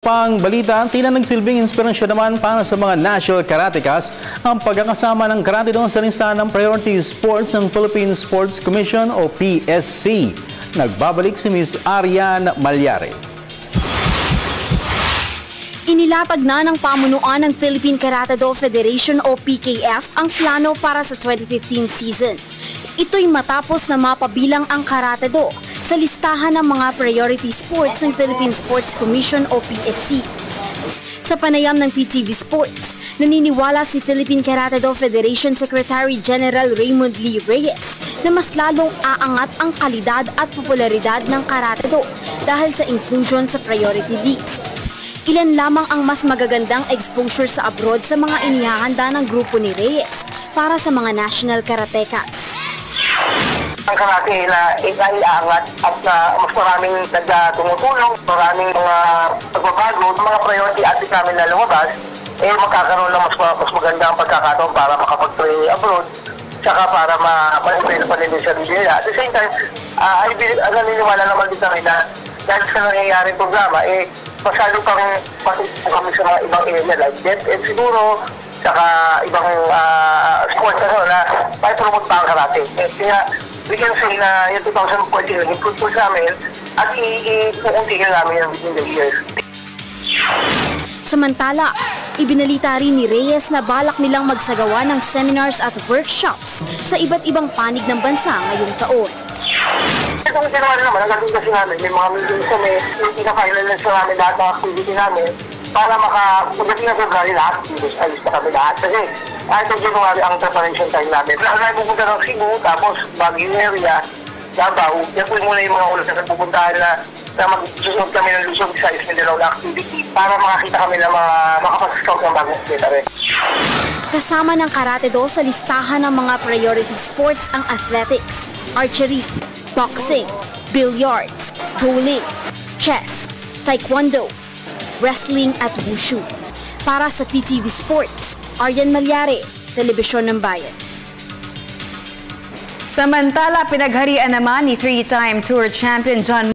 Pang balita, tila nagsilbing inspirasyon naman para sa mga national karatecas ang pagkakasama ng karate do sa listahan ng Priority Sports ng Philippine Sports Commission o PSC. Nagbabalik si Ms. Arian Malyare. Inilatag na ng pamunuan ng Philippine Karate Do Federation o PKF ang plano para sa 2015 season. Ito'y matapos na mapabilang ang Karate Do sa listahan ng mga priority sports ng Philippine Sports Commission o PSC. Sa panayam ng PTV Sports, naniniwala si Philippine Karate Do Federation Secretary General Raymond Lee Reyes na mas lalong aangat ang kalidad at popularidad ng Karate Do dahil sa inclusion sa priority list. Ilan lamang ang mas magagandang exposure sa abroad sa mga inihahanda ng grupo ni Reyes para sa mga national karatecas. Ang karate na iaangat at mas maraming tumutulong, maraming mga pagbabago, mga priority athlete namin na lumabas, magkakaroon ng mas magandang pagkakataon para makapag-train abroad, saka para ma-improve pa nila sa nila. At the same time, naniniwala naman din kami na dahil sa nangyayaring programa, masyado pang patutunan kami sa mga ibang area like that, and siguro saka ibang sports na pa-promote pa ang karate. Kaya we can say na yung 2014 nag-improve po sa amin at ipukuntihin namin yung within the years. Samantala, ibinalita rin ni Reyes na balak nilang magsagawa ng seminars at workshops sa iba't ibang panig ng bansa ngayong taon. Itong ginawa naman, ang gagawin kasi namin, may mga meetings kami, yung pinaka-final na sa namin lahat ng activity namin para pagdating na February lahat, ayos na kami lahat. Kasi kahit ang January ang preparation time namin. Lahat pupunta ng Cebu, tapos Baguio area, Davao, yan po muna yung mga ulos na pupuntahan na magsusunod kami ng Luzon, Visayas, Mindanao na activity para makakita kami na makapag-scout ng bagong theater. Kasama ng Karate Do sa listahan ng mga priority sports ang athletics, archery, boxing, billiards, bowling, chess, taekwondo, wrestling at wushu. Para sa PTV Sports, Arian Malyare, Telebisyon ng Bayan. Samantala, pinagharian naman ni three-time tour champion John